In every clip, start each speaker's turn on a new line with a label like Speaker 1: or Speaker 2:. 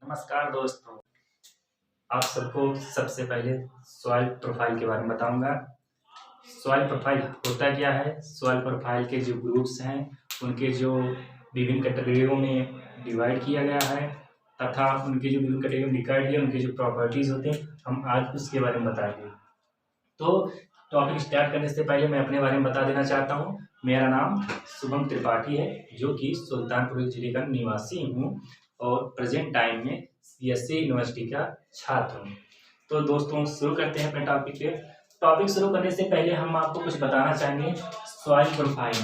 Speaker 1: नमस्कार दोस्तों, आप सबको सबसे पहले सॉइल प्रोफाइल के बारे में बताऊंगा। सॉइल प्रोफाइल होता क्या है, सॉइल प्रोफाइल के जो ग्रुप्स हैं उनके जो विभिन्न कैटेगरियों में डिवाइड किया गया है तथा उनके जो विभिन्न कैटेगरी में डिवाइड किया उनके जो प्रॉपर्टीज़ होते हैं हम आज उसके बारे में बताएंगे। तो टॉपिक स्टार्ट करने से पहले मैं अपने बारे में बता देना चाहता हूँ। मेरा नाम शुभम त्रिपाठी है, जो कि सुल्तानपुर जिले का निवासी हूँ और प्रेजेंट टाइम में सीएससी यूनिवर्सिटी का छात्र हूँ। तो दोस्तों शुरू करते हैं अपने टॉपिक पे। टॉपिक शुरू करने से पहले हम आपको कुछ बताना चाहेंगे सॉइल प्रोफाइल।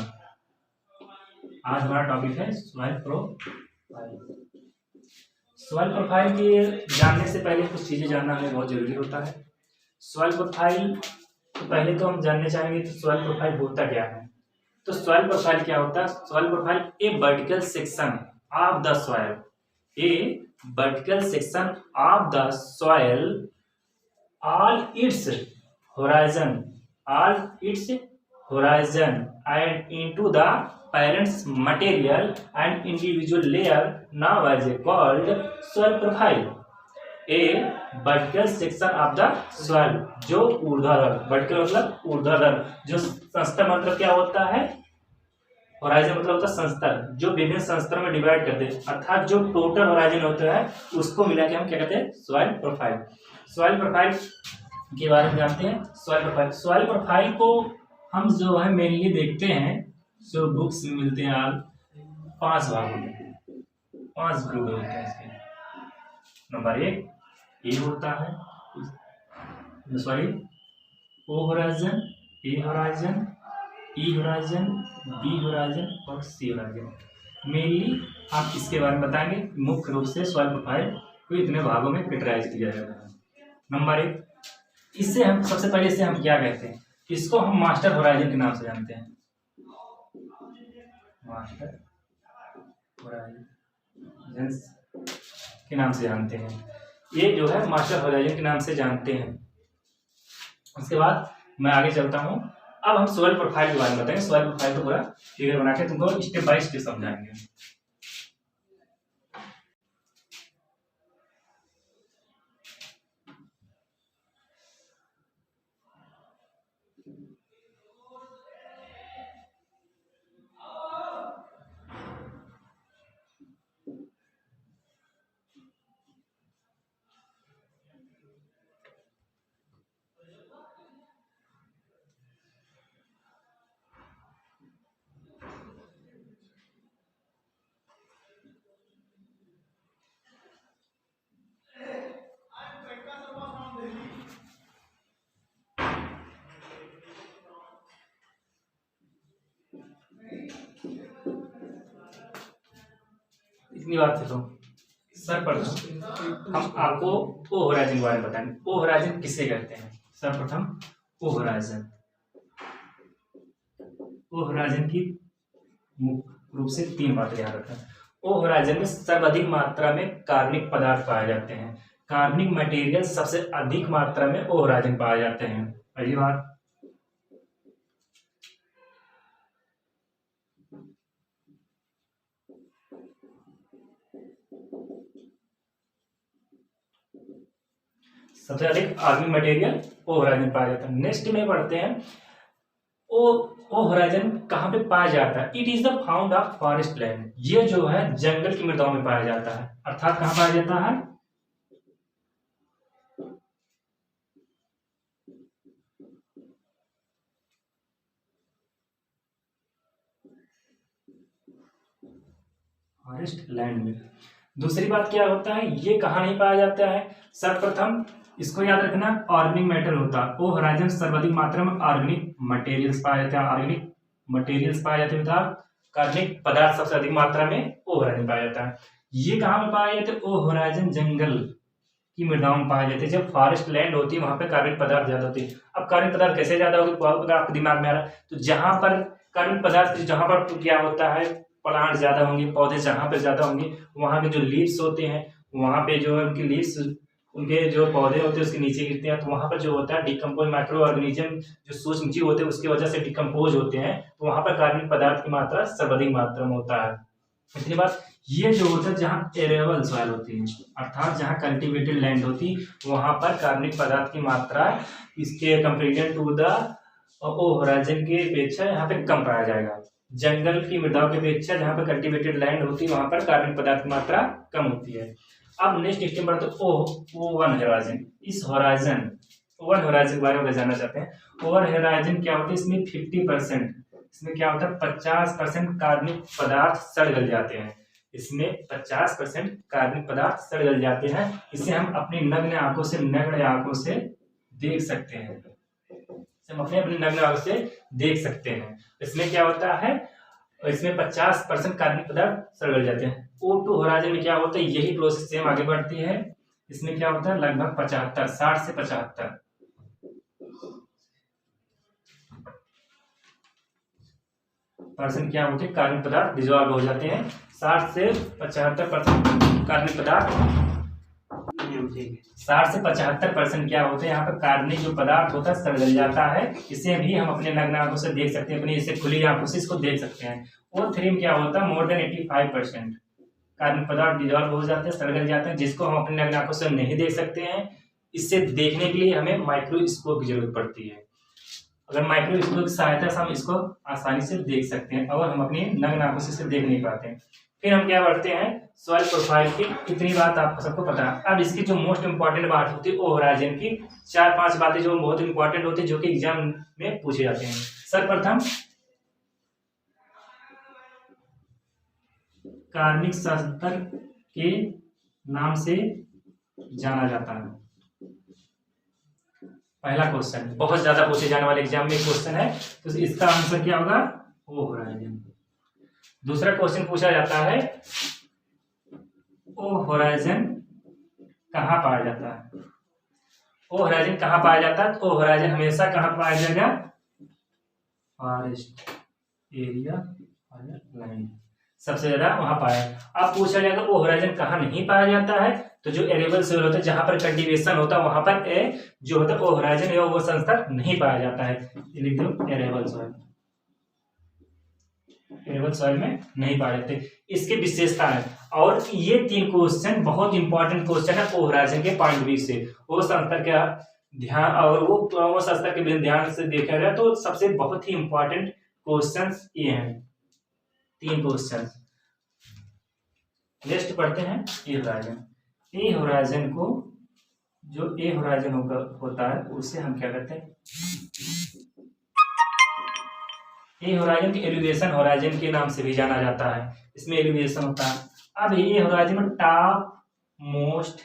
Speaker 1: आज हमारा टॉपिक है सॉइल प्रोफाइल। सॉइल प्रोफाइल के जानने से पहले कुछ चीज़ें जानना हमें बहुत जरूरी होता है। सॉइल प्रोफाइल तो पहले तो हम जानने चाहेंगे तो सॉइल प्रोफाइल होता क्या है। तो सॉइल प्रोफाइल क्या होता है? Soil profile A vertical section of the soil, A vertical section of the soil, all its horizon and into the parent's material and individual layer now as called soil profile. A vertical section of the soil, जो ऊर्ध्वाधर, vertical मतलब ऊर्ध्वाधर, जो संस्तर मतलब क्या होता है, होराइजन मतलब होता है संस्तर, जो विभिन्न संस्तर में डिवाइड करते हैं, अर्थात जो टोटल होराइजन होता है उसको मिला के हम क्या कहते हैं, सॉइल प्रोफाइल। सॉइल प्रोफाइल के बारे में जानते हैं। सॉइल प्रोफाइल को हम जो है मेनली देखते हैं, जो बुक्स में मिलते हैं आप 5 भागों में, 5 ग्रुप होते हैं इसके। नंबर 1 ए होता है, O horizon, A horizon, E horizon, B horizon और सी होराइजन। मेनली आप इसके बारे में बताएंगे। मुख्य रूप से सॉइल प्रोफाइल को इतने भागों में कैटेगराइज किया जाता है। नंबर 1, इससे हम सबसे पहले इसे हम क्या कहते हैं, इसको हम मास्टर होराइजन के नाम से जानते हैं। मास्टर होराइजन के नाम से जानते हैं, ये जो है मास्टर होराइजन के नाम से जानते हैं। उसके बाद मैं आगे चलता हूँ। अब हम सॉइल प्रोफाइल के बारे में बताएंगे। सॉइल प्रोफाइल को पूरा फिगर बना के तुमको स्टेप बाय स्टेप समझाएंगे। इतनी बात है तो सर्वप्रथम हम आपको ओ होराइजन के बारे में बताएंगे। ओ होराइजन किसे कहते हैं? सर्वप्रथम ओ होराइजन की मुख्य रूप से 3 बातें याद रखें। ओ होराइजन में सर्वाधिक मात्रा में कार्बनिक पदार्थ पाए जाते हैं। कार्बनिक मटेरियल सबसे अधिक मात्रा में ओ होराइजन पाए जाते हैं। पहली बात। सबसे अधिक आर्गेनिक मटेरियल ओ होराइजन पाया जाता है। नेक्स्ट में पढ़ते हैं ओ होराइजन कहाँ पे पाया जाता है? It is the found of forest land. ये जो है जंगल की मृदाओं में पाया जाता है। अर्थात कहाँ पाया जाता है? फॉरेस्ट लैंड में। दूसरी बात क्या होता है, ये कहाँ नहीं पाया जाता है? सर्वप्रथम इसको याद रखना, ऑर्गेनिक मैटर होता है। ओ होराइजन सर्वाधिक मात्रा में ऑर्गेनिक मटेरियल्स पाए जाते हैं। ऑर्गेनिक मटेरियल्स पाए जाते हैं, कार्बनिक पदार्थ सबसे अधिक मात्रा में ओ होराइजन पाया जाता है। ये कहाँ पे पाए जाते हैं? ओ होराइजन जंगल की मृदाओं में पाए जाते हैं। जब फॉरेस्ट लैंड होती है वहां पे कार्बनिक पदार्थ ज्यादा होती है। अब कार्बनिक पदार्थ कैसे ज्यादा होगी आपके दिमाग में आ रहा है, तो जहां पर कार्बनिक पदार्थ, जहां पर क्या होता है, प्लांट ज्यादा होंगे, पौधे जहां पर ज्यादा होंगे, वहां के जो लीव्स होते हैं, वहां पे जो है उनकी लीव्स, उनके जो पौधे होते हैं उसके नीचे गिरते हैं, तो वहां पर जो होता है डिकम्पोज माइक्रो ऑर्गेनिज्म जो सूक्ष्म जीव होते हैं उसकी वजह से डिकम्पोज होते हैं, तो वहां पर कार्बनिक पदार्थ की मात्रा सर्वाधिक मात्रा में होता है। इसके बाद ये जो होता है जहाँ एरेबल सॉइल होती है, अर्थात जहाँ कल्टीवेटेड लैंड होती, वहां पर कार्बनिक पदार्थ की मात्रा इसके कंपेरिजन टू द होराइजन के अपेक्षा यहाँ पे कम पाया जाएगा। जंगल की मृदाओं की अपेक्षा जहाँ पर कल्टीवेटेड लैंड होती है वहां पर कार्बनिक पदार्थ की मात्रा कम होती है। अब नेक्स्ट स्टेप बढ़ते O1 होराइजन। इस होराइजन ओवर होराइजन के बारे में जानना चाहते हैं। ओवर होराइजन क्या होता है, इसमें 50%, इसमें क्या होता है 50% कार्बनिक पदार्थ सड़ गल जाते हैं। इसमें 50% कार्बनिक पदार्थ सड़ गल जाते हैं। इसे हम अपनी नग्न आंखों से देख सकते हैं। हम अपने नग्न आंखों से देख सकते हैं। इसमें क्या होता है, इसमें 50% कार्बनिक पदार्थ सड़ गल जाते हैं। O2 होराइजन में क्या होता है, यही प्रोसेस सेम आगे बढ़ती है। इसमें क्या होता है लगभग 60 से 75% क्या होते हैं कार्बनिक पदार्थ डिजॉल्व हो जाते हैं। 60 से 75% कार्बनिक पदार्थ 60 से 75% क्या होते हैं यहाँ पर कार्बनिक जो पदार्थ होता है सड़ गल जाता है। इसे भी हम अपने नग्न आंखों से देख सकते हैं, अपनी इसे खुली आंखों से इसको देख सकते हैं। O3 में क्या होता है मोर देन 85% कार्बनिक पदार्थ डिजॉल्व हो जाते हैं, सड़ गल जाते हैं, जिसको हम अपने नग्न आंखों से नहीं देख सकते हैं। इससे देखने के लिए हमें माइक्रोस्कोप की जरूरत पड़ती है। अगर माइक्रोस्कोप की सहायता से हम इसको आसानी से देख सकते हैं और हम अपनी नग्न आंखों से इसे देख नहीं पाते हैं। फिर हम क्या बढ़ते हैं सॉइल प्रोफाइल की। इतनी बात आपको सबको पता है। अब इसकी जो मोस्ट इंपॉर्टेंट बात होती है होराइजन की 4-5 बातें जो बहुत इंपॉर्टेंट होती है, जो कि एग्जाम में पूछे जाते हैं। सर्वप्रथम कार्बनिक शस्त्र के नाम से जाना जाता है। पहला क्वेश्चन बहुत ज्यादा पूछे जाने वाले एग्जाम में क्वेश्चन है, तो इसका आंसर क्या होगा ओ होराइजन। दूसरा क्वेश्चन पूछा जाता है ओ होराइजन कहाँ पाया जाता है। ओ होराइजन कहाँ पाया जाता है, तो ओ होराइजन हमेशा कहाँ पाया जाएगा फॉरेस्ट एरिया लाइन सबसे ज्यादा वहां पाया। अब पूछा जाएगा ओ होराइजन कहाँ नहीं पाया जाता है, तो जो एरेबल सोइल होता है जहां पर कल्टीवेशन होता है वहां पर जो होता है ओ होराइजन या वो संस्तर नहीं पाया जाता है। लिख दो एरेबल सॉइल, एरेबल सॉइल में नहीं पाए जाते। इसकी विशेषता है, और ये 3 क्वेश्चन बहुत इंपॉर्टेंट क्वेश्चन है ओ होराइजन के पॉइंट व्यू से। वो संस्तर का ध्यान और वो संस्तर के ध्यान से देखा जाए तो सबसे बहुत ही इंपॉर्टेंट क्वेश्चंस ये हैं, 3 क्वेश्चन। नेक्स्ट पढ़ते हैं ए होराइजन। ए होराइजन को जो ए होराइजन होता है उसे हम क्या कहते हैं ए होराइजन की एलिवेशन होराइजन के नाम से भी जाना जाता है। इसमें एलिवेशन होता है। अब ये होराइजन में टॉप मोस्ट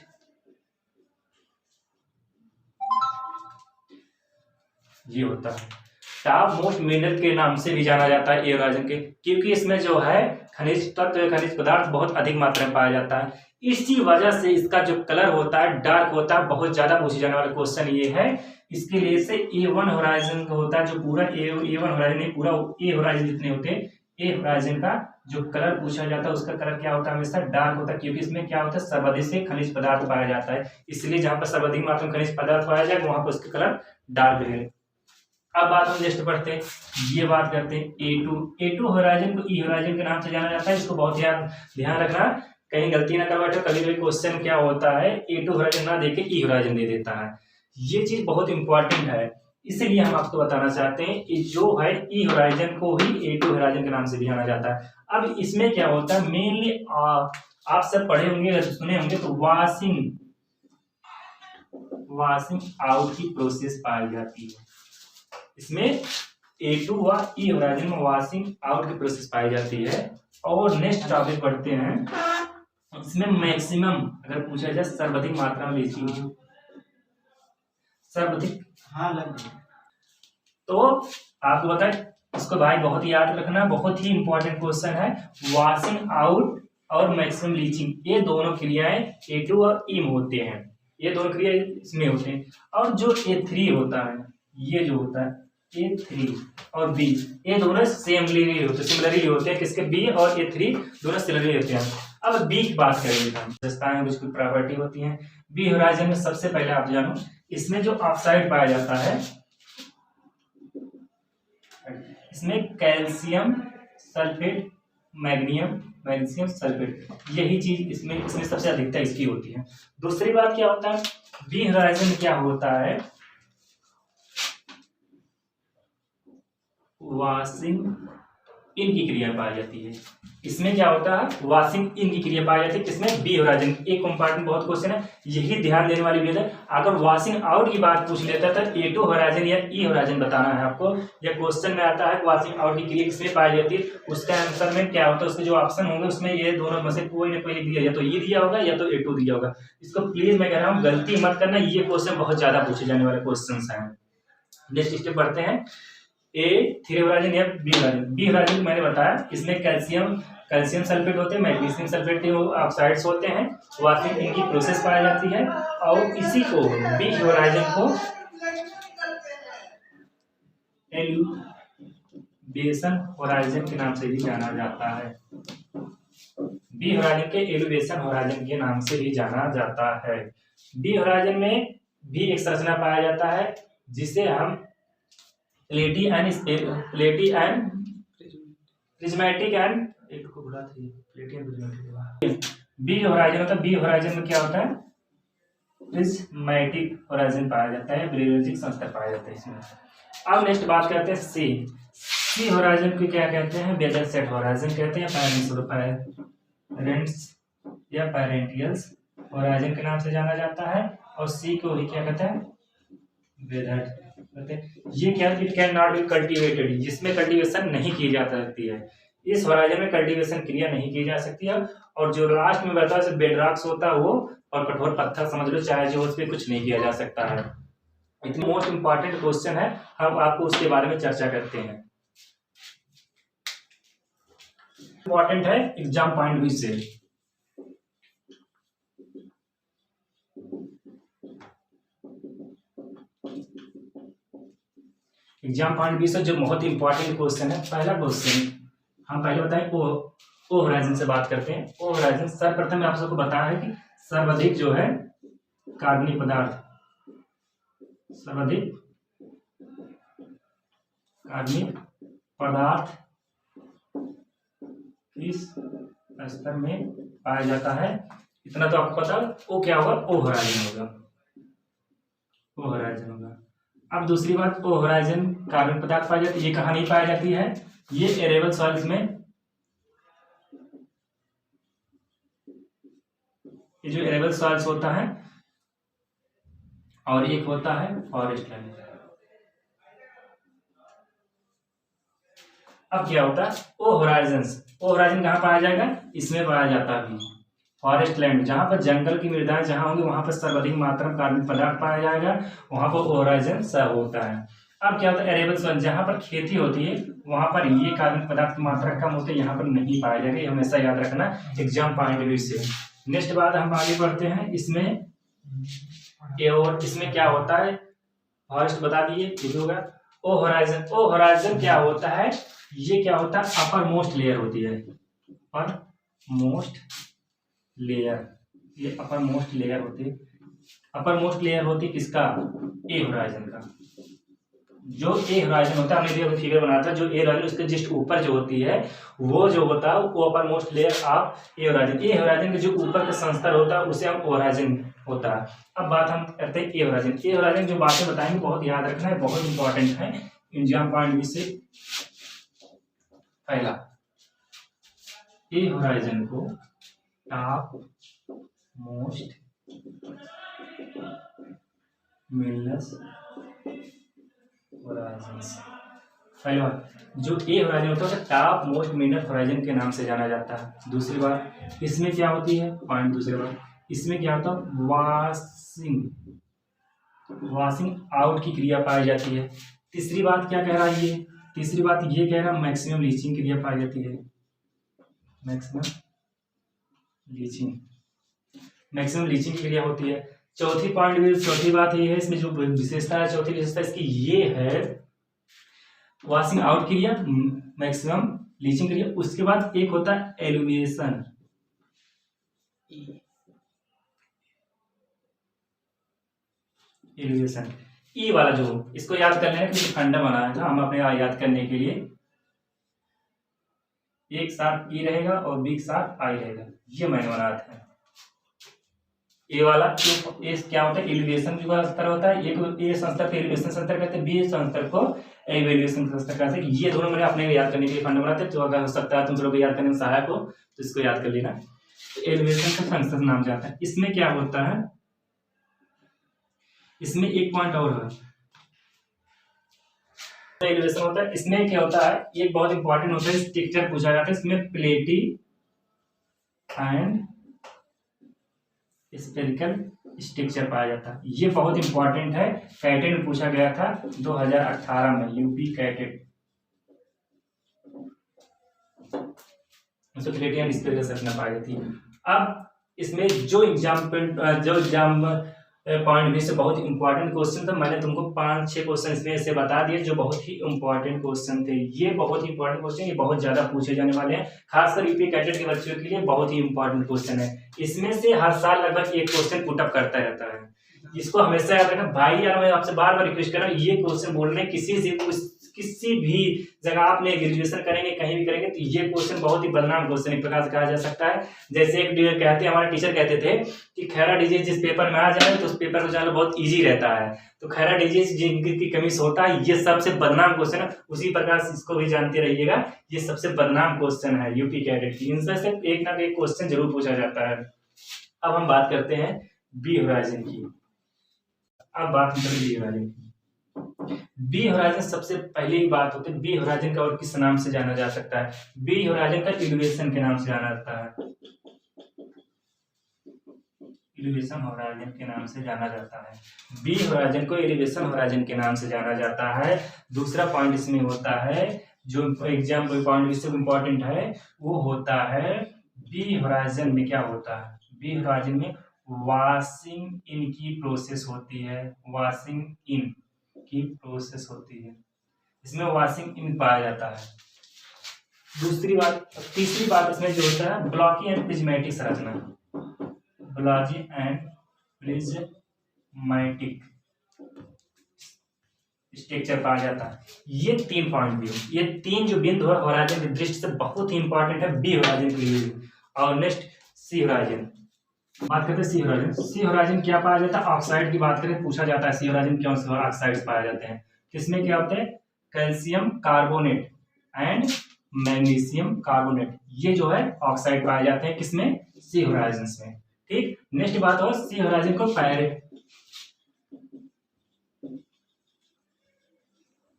Speaker 1: ये होता है टॉप मोस्ट मिनरल के नाम से भी जाना जाता है ए होराइजन के, क्योंकि इसमें जो है खनिज तत्व खनिज पदार्थ बहुत अधिक मात्रा में पाया जाता है। इसी वजह से इसका जो कलर होता है डार्क होता है। बहुत ज्यादा पूछे जाने वाला क्वेश्चन ये है। इसके लिए से A1 होराइजन का होता है, जो पूरा A1 होराइजन नहीं, पूरा ए होराइजन जितने होते हैं ए होराइजन का जो कलर पूछा जाता है उसका कलर क्या होता है हमेशा डार्क होता है, क्योंकि इसमें क्या होता है सर्वाधिक से खनिज पदार्थ पाया जाता है। इसलिए जहां पर सर्वाधिक मात्रा में खनिज पदार्थ पाया जाए वहां पर उसका कलर डार्क है। अब बात हम नेक्स्ट पढ़ते हैं, ये बात करते हैं A2 होराइजन को ई होराइजन के नाम से जाना जाता है। इसको बहुत ध्यान रखना, कहीं गलती ना कर बैठो। कभी कभी क्वेश्चन क्या होता है A2 होराइजन ना देके ई होराइजन दे देता है। ये चीज बहुत इंपॉर्टेंट है, इसलिए हम आपको बताना चाहते हैं कि जो है ई होराइजन को ही A2 होराइजन के नाम से भी जाना जाता है। अब इसमें क्या होता है मेनली आप सब पढ़े होंगे सुने होंगे तो वॉशिंग आउट की प्रोसेस पाई जाती है। इसमें A2 व ई होराइजन में वॉशिंग आउट की प्रोसेस पाई जाती है। और नेक्स्ट टॉपिक पढ़ते हैं, इसमें मैक्सिमम अगर पूछा जाए सर्वाधिक मात्रा में लीचिंग सर्वाधिक तो आपको बताए इसको भाई बहुत ही याद रखना, बहुत ही इंपॉर्टेंट क्वेश्चन है। वॉशिंग आउट और मैक्सिमम लीचिंग ये दोनों क्रियाएं A2 और ई में होते हैं, ये दोनों क्रिया इसमें होते हैं। और जो A3 होता है ये जो होता है A3 और B ये दोनों सिमिलरली होते हैं। किसके B और A3 दोनों सिमिलरली होते हैं। अब B की बात करेंगे हम, विशेषताएं कुछ प्रॉपर्टी होती हैं B होराइजन में। सबसे पहले आप जानो इसमें जो ऑक्साइड पाया जाता है इसमें calcium sulphate, magnesium magnesium sulphate, यही चीज इसमें सबसे अधिकता इसकी होती है। दूसरी बात क्या होता है, बी होराइजन में क्या होता है, वॉशिंग इन की क्रिया पाई जाती है। इसमें क्या होता है, वॉशिंग इन की क्रिया पाई जाती है, किसमें, बी होराइजन। एक कंपार्टमेंट बहुत क्वेश्चन है, यही ध्यान देने वाली बात है। अगर वॉशिंग आउट की बात पूछ लेता था, ए टू होराइजन या ई होराइजन बताना है आपको, या क्वेश्चन में आता है वॉशिंग आउट की क्रिया किसमें पाई जाती है, उसका आंसर में क्या होता है, उसके जो ऑप्शन होंगे उसमें ये दोनों में से कोई ना कोई दिया, या तो ई दिया होगा या तो ए टू दिया होगा। इसको प्लीज मैं कह रहा हूँ गलती मत करना, ये क्वेश्चन बहुत ज्यादा पूछे जाने वाले क्वेश्चन है। नेक्स्ट स्टेप बढ़ते हैं, ए थ्री होराइजन या बी होराइजन। बी होराइजन मैंने बताया, इसमें कैल्शियम सल्फेट होते हैं, मैग्नीशियम सल्फेट के ऑक्साइड्स होते हैं, वॉशिंग इनकी प्रोसेस पाई जाती है, और इसी को बी होराइजन को एलिवेशन होराइजन के नाम से भी जाना जाता है। बी होराइजन के एलिवेशन होराइजन के नाम से भी जाना जाता है। बी होराइजन में भी एक संरचना पाया जाता है जिसे हम प्लेटी एंड प्रिज्मेटिक एंड, एक को भुला थी, प्लेटी एंड प्रिज्मेटिक। बी होराइजन होता है, बी होराइजन में क्या होता है, प्रिज्मेटिक होराइजन पाया जाता है, ब्रियोलॉजिक संस्तर पाया जाता है इसमें। अब नेक्स्ट बात करते हैं सी होराइजन को क्या कहते हैं, बेजल सेट होराइजन कहते हैं, पैरेंट्स या पैरेंटियल्स होराइजन के नाम से जाना जाता है, और सी को ही क्या कहते हैं, वेदर। ये क्या, it can not be cultivated, जिसमें कल्टीवेशन नहीं की जा सकती है, इस होराइजन में कल्टीवेशन क्रिया नहीं की जा सकती है। और जो लास्ट में बताओ जैसे बेडरॉक्स होता है वो, और कठोर पत्थर समझ लो चाहे जो, उस पर कुछ नहीं किया जा सकता है। इतना मोस्ट इंपॉर्टेंट क्वेश्चन है, हम आपको उसके बारे में चर्चा करते हैं। इंपॉर्टेंट है एग्जाम पॉइंट ऑफ व्यू से। एग्जाम पॉइंट ऑफ व्यू से जो बहुत इंपॉर्टेंट क्वेश्चन है, पहला क्वेश्चन हम पहले बताएं, ओ होराइजन से बात करते हैं। ओ होराइजन सर्वप्रथम आप सबको बताया है कि सर्वाधिक जो है कार्बनिक पदार्थ, सर्वाधिक कार्बनिक पदार्थ किस स्तर में पाया जाता है, इतना तो आपको पता है। ओ क्या होगा, ओ होराइजन होगा, ओ होराइजन होगा। अब दूसरी बात, ओ होराइजन कार्बन पदार्थ पाई जाती है, ये कहाँ नहीं पाई जाती है, ये एरेबल सॉइल्स में, ये जो एरेबल सॉइल्स होता है, और एक होता है फॉरेस्ट लैंड। अब क्या होता है, ओ होराइजन कहाँ पाया जाएगा, इसमें पाया जाता है फॉरेस्ट लैंड, जहां पर जंगल की मृदाएं जहां होंगी वहां पर सर्वाधिक मात्रा में कार्बनिक पदार्थ पाया जाएगा, वहां पर ओ होराइजन सब होता है। अब क्या होता है, एरेबल सॉइल जहां पर खेती होती है वहां पर ये कार्बनिक पदार्थ की मात्रा कम होती है, यहाँ पर नहीं पाया जाएगा, ये हमेशा याद रखना एग्जाम पॉइंट ऑफ व्यू से। नेक्स्ट बात हम आगे बढ़ते हैं, इसमें और इसमें क्या होता है, फॉरेस्ट बता दिए, ये होगा। ओ होराइजन क्या होता है, ये क्या होता है, अपर मोस्ट लेयर होती है, अपर मोस्ट लेयर, ये अपर मोस्ट लेयर होती है, अपर मोस्ट लेयर होती है किसका, ए होराइजन का। जो ए होराइजन होता है, हमने फिगर बनाया था, जो ए होराइजन उसके जस्ट ऊपर जो होती है, वो जो होता है वो upper most layer of A horizon. A horizon के जो ऊपर का संस्तर होता है उसे हम होराइजन होता है। अब बात हम करते हैं ए होराइजन। ए होराइजन जो बातें बताएंगे बहुत याद रखना है, बहुत इंपॉर्टेंट है एग्जाम पॉइंट ऑफ व्यू से। पहला, ए होराइजन को टॉप मोस्ट मिलनेस होराइजन, पहली बात जो ए होराइजन होता है उसे टॉप मोस्ट मिनट होराइजन के नाम से जाना जाता है। दूसरी बात इसमें क्या होती है, पॉइंट दूसरी बात इसमें क्या होता है, वॉशिंग आउट की क्रिया पाई जाती है। तीसरी बात क्या कह रहा है ये, तीसरी बात ये कह रहा है मैक्सिमम लीचिंग क्रिया पाई जाती है, मैक्सिमम लीचिंग की क्रिया होती है। चौथी बात ये है, इसमें जो विशेषता है, चौथी विशेषता इसकी ये है वॉशिंग आउट क्रिया, मैक्सिमम लीचिंग क्रिया। उसके बाद एक होता है एलिवेशन, ई वाला जो, इसको याद कर लेना क्योंकि फंडा बनाया था हम अपने याद करने के लिए। एक साथ ई रहेगा और बी के साथ आई रहेगा, ये मैंने बनाया था। ए वाला ए क्या होता है, एलिवेशन का स्तर होता है, एक ए संस्तर को एलिवेशन संस्तर कहते हैं, बी संस्तर को एलिवेशन संस्तर कहते हैं। ये दोनों मैंने अपने याद करने के लिए फंड बनाते हैं, तो अगर हो सकता है तुम लोग याद करने में सहायक हो तो इसको याद कर लेना। तो एलिवेशन का संस्तर नाम जाता है। इसमें क्या होता है, इसमें एक पॉइंट और है, एलिवेशन होता है। इसमें क्या होता है, ये बहुत इंपॉर्टेंट होता है, स्ट्रक्चर पूछा जाता है इसमें, प्लेटी एंड स्फेरिकल स्ट्रक्चर पाया जाता है। ये बहुत इंपॉर्टेंट है, कैटेट में पूछा गया था 2018 में, यूपी कैटेट। प्लेटी एंड स्फेरिकल रचना पाई जाती है। अब इसमें जो एग्जाम पॉइंट में से बहुत इंपॉर्टेंट क्वेश्चन था, मैंने तुमको 5-6 क्वेश्चन इसमें से बता दिए जो बहुत ही इंपॉर्टेंट क्वेश्चन थे। ये बहुत ही इंपॉर्टेंट क्वेश्चन, ये बहुत ज्यादा पूछे जाने वाले हैं, खासकर यूपी कैडेट के बच्चों के लिए बहुत ही इंपॉर्टेंट क्वेश्चन है। इसमें से हर साल लगभग एक क्वेश्चन पुटअप करता रहता है, इसको हमेशा याद रखना। भाई यार मैं आपसे बार बार रिक्वेस्ट कर रहा हूँ, ये क्वेश्चन बोलने किसी भी जगह आपने ग्रेजुएशन करेंगे, कहीं भी करेंगे, तो ये क्वेश्चन बहुत ही बदनाम क्वेश्चन एक प्रकार से कहा जा सकता है। जैसे एक कहते हमारे टीचर कहते थे कि खैरा डिजीज जिस पेपर में आ जाए तो उस पेपर को जाना बहुत इजी रहता है, तो खैरा डिजीज जिनकी कमी से होता है, ये सबसे बदनाम क्वेश्चन है। उसी प्रकार से इसको भी जानते रहिएगा, ये सबसे बदनाम क्वेश्चन है यूपी कैडेट की, इनसे से एक ना एक क्वेश्चन जरूर पूछा जाता है। अब हम बात करते हैं बी होराइजन की। अब बात करते हैं बी होराइजन की। बी होराइजन सबसे पहली बात होती है, बी होराइजन का और किस नाम से जाना जा सकता है, बी होराइजन का एलिवेशन के नाम से जाना जाता है, एलिवेशन होराइजन के नाम से जाना जाता है। बी होराइजन को एलिवेशन होराइजन के नाम से जाना जाता है। दूसरा पॉइंट इसमें होता है, जो एग्जाम पॉइंट इससे इंपॉर्टेंट है, वो होता है बी होराइजन में क्या होता है, बी होराइजन में वॉशिंग इन की प्रोसेस होती है, वॉशिंग इन की प्रोसेस होती है, इसमें वॉशिंग इन पाया जाता है। दूसरी बात, तीसरी बात इसमें जो होता है ब्लॉकी एंड प्रिज्मेटिक संरचना, ब्लॉकी एंड प्रिज्मेटिक स्ट्रक्चर पाया जाता है। ये 3 पॉइंट भी, ये 3 जो बिंदु है होराइजन की दृष्टि से बहुत ही इंपॉर्टेंट है बी होराइजन के लिए। और नेक्स्ट सी होराइजन, बात करते हैं सी होराइजन। सी होराइजन क्या पाया जाता है, ऑक्साइड की बात करें, पूछा जाता है सी होराइजन क्यों से ऑक्साइड्स पाए जाते हैं। किसमें क्या होते हैं, calcium carbonate and magnesium carbonate, ये जो है ऑक्साइड पाए जाते हैं किसमें, सी होराइजन में। ठीक, नेक्स्ट बात हो सी होराइजन को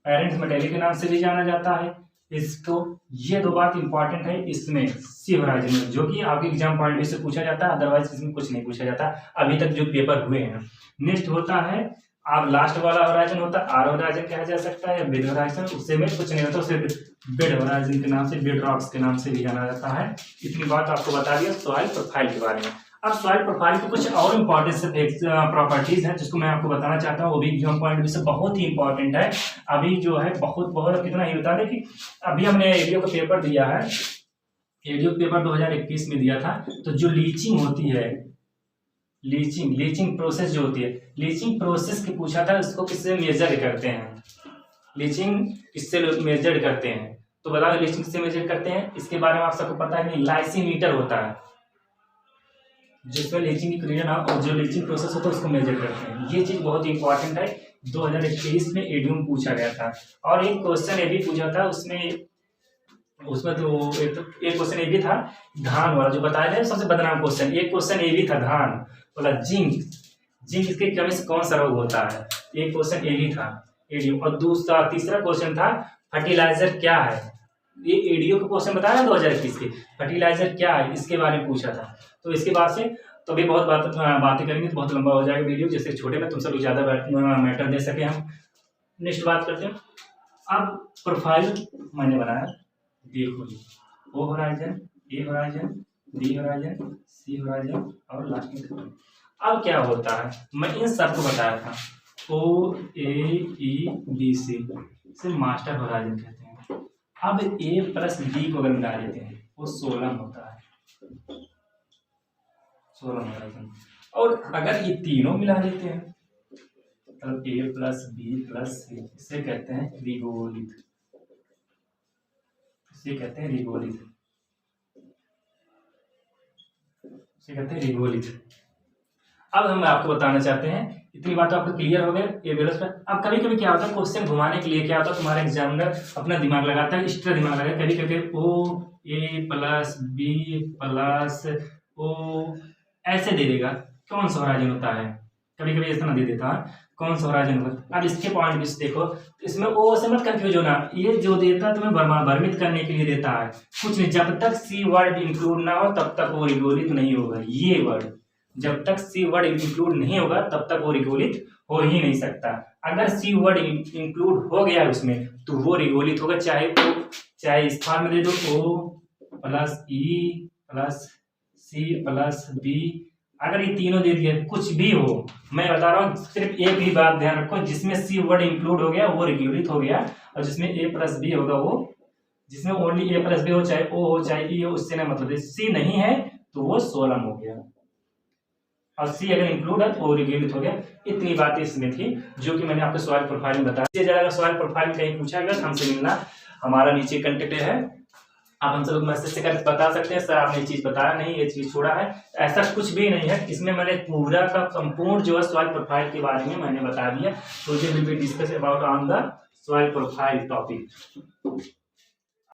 Speaker 1: पेरेंट मटेरियल के नाम से भी जाना जाता है इसको। ये 2 बात इंपॉर्टेंट है इसमें सी होराइजन में, जो कि आपके एग्जाम पॉइंट से पूछा जाता है, अदरवाइज इसमें कुछ नहीं पूछा जाता अभी तक जो पेपर हुए हैं। नेक्स्ट होता है, आप लास्ट वाला होराइजन होता है आर होराइजन कहा जा सकता है या बेड होराइजन, उससे में कुछ नहीं होता, उसे बेड होराइजन के नाम से, बेड रॉक्स के नाम से भी जाना जाता है। इतनी बात आपको बता दिया सॉइल प्रोफाइल के बारे में। अब सॉइल प्रोफाइल की कुछ और इम्पोर्टेंट प्रॉपर्टीज हैं जिसको मैं आपको बताना चाहता हूँ, वो भी एग्जाम पॉइंट से बहुत ही इंपॉर्टेंट है। अभी जो है बहुत कितना ही बता दें कि अभी हमने एडीओ का पेपर दिया है, एडीओ पेपर 2021 में दिया था, तो जो लीचिंग होती है, लीचिंग प्रोसेस जो होती है, लीचिंग प्रोसेस की पूछा था, इसको किससे मेजर करते हैं, लीचिंग किससे मेजर करते हैं, तो बता दें लीचिंग किससे मेजर करते हैं, इसके बारे में आप सबको पता है नहीं, लाइसीमीटर होता है जिसमें लीचिंग की क्रिया और जो लीचिंग प्रोसेस होता है उसको मेजर करते हैं। ये चीज बहुत ही इंपॉर्टेंट है, 2023 में एडीओ में पूछा गया था। और एक क्वेश्चन ये भी पूछा था उसमें तो एक क्वेश्चन ये भी था धान वाला जो बताया था, सबसे बदनाम क्वेश्चन, एक क्वेश्चन ये भी था धान वाला, जिंक इसके कमी से कौन सा रोग होता है, एक क्वेश्चन ये भी था एडीओ। और तीसरा क्वेश्चन था फर्टिलाइजर क्या है, ये एडीओ का क्वेश्चन बताया 2021 के, फर्टिलाइजर क्या है इसके बारे में पूछा था। तो इसके बाद से तो भी बहुत बातें करेंगे तो बहुत लंबा हो जाएगा वीडियो, जैसे छोटे में तुम सब ज्यादा मैटर दे सके हम। नेक्स्ट बात करते हैं, अब प्रोफाइल मैंने बनाया, देखो जी, O horizon, A horizon, B horizon, C horizon और लास्ट में। अब क्या होता है, मैं इन सबको बताया था, ओ ए ई बी सी से मास्टर होराइजन कहते हैं। अब ए प्लस बी को अगर मिला देते हैं वो 16 होता है, 16 होराइजन। और अगर ये तीनों मिला देते हैं मतलब ए प्लस बी प्लस सी, इसे कहते हैं रिगोलिथ, इसे कहते हैं रिगोलिथ। उसे कहते हैं रिगोलिथ। अब हम आपको बताना चाहते हैं, इतनी बात तो आपको क्लियर हो गया ये बेलस पर। अब कभी कभी क्या होता है, क्वेश्चन घुमाने के लिए क्या होता है, तुम्हारा एग्जामिनर अपना दिमाग लगाता है, एक्स्ट्रा दिमाग लगाता है। कभी कभी ओ ए प्लस बी प्लस ओ ऐसे दे देगा, कौन सा होराइजन होता है, कभी कभी ऐसा ना दे देता है कौन सा होराइजन होता है। अब इसके पॉइंट से देखो, इसमें ओ से मत कंफ्यूज होना, ये जो देता है तुम्हें भ्रमित करने के लिए देता है, कुछ नहीं। जब तक सी वर्ड इंक्लूड ना हो तब तक वो रिगोलिथ नहीं होगा। ये वर्ड जब तक सी वर्ड इंक्लूड नहीं होगा तब तक वो रिगोलिथ हो ही नहीं सकता। अगर सी वर्ड इंक्लूड हो गया उसमें तो वो रिगोलिथ होगा, चाहे इस फॉर्म में दे दो O plus E plus C plus B, अगर ये तीनों दे दिए कुछ भी हो, मैं बता रहा हूँ सिर्फ एक ही बात ध्यान रखो, जिसमें सी वर्ड इंक्लूड हो गया वो रिगोलिथ हो गया, और जिसमें ए प्लस बी होगा वो, जिसमें ओनली ए प्लस बी हो चाहे ओ हो चाहे ई हो, उससे ना मतलब, सी नहीं है तो वो सोलम हो गया, और सी अगर इंक्लूड है तो वो रिगोलिथ हो गया। इतनी बातें इसमें थी जो कि मैंने आपको सवाल प्रोफाइल में बताया। इससे ज्यादा सवाल प्रोफाइल में कहीं पूछा गया हमसे मिलना, हमारा नीचे कंटेक्ट है, आप हमसे लोग मैसेज से कर बता सकते हैं, सर आपने ये चीज बताया नहीं, ये चीज छोड़ा है, ऐसा कुछ भी नहीं है। इसमें मैंने पूरा का संपूर्ण जो है सॉइल प्रोफाइल के बारे में मैंने बता दिया। तो will be discuss about on the soil profile topic.